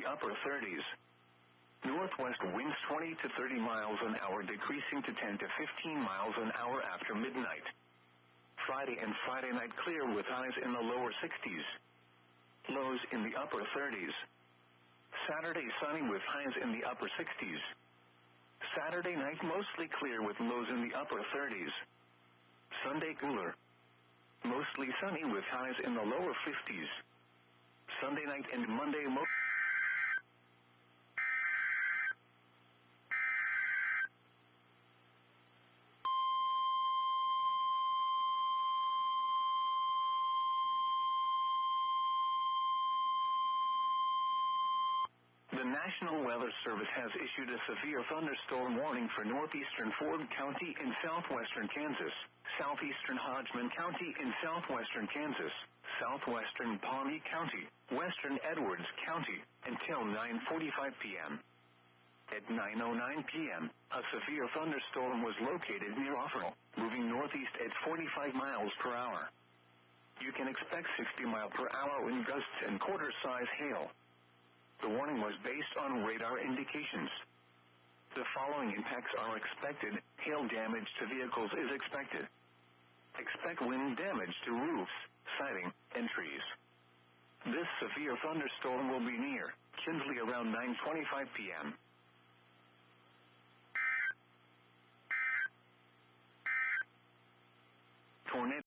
upper 30s. Northwest winds 20 to 30 miles an hour, decreasing to 10 to 15 miles an hour after midnight. Friday and Friday night clear with highs in the lower 60s. Lows in the upper 30s. Saturday sunny with highs in the upper 60s. Saturday night mostly clear with lows in the upper 30s. Sunday cooler. Mostly sunny with highs in the lower 50s. Sunday night and Monday The National Weather Service has issued a severe thunderstorm warning for Northeastern Ford County in southwestern Kansas, Southeastern Hodgeman County in southwestern Kansas, Southwestern Pawnee County, Western Edwards County, until 9:45 p.m. At 9:09 p.m., a severe thunderstorm was located near Offerle, moving northeast at 45 miles per hour. You can expect 60 mile per hour wind gusts and quarter-size hail. The warning was based on radar indications. The following impacts are expected. Hail damage to vehicles is expected. Expect wind damage to roofs, siding, and trees. This severe thunderstorm will be near Kinsley around 9:25 p.m. Tornado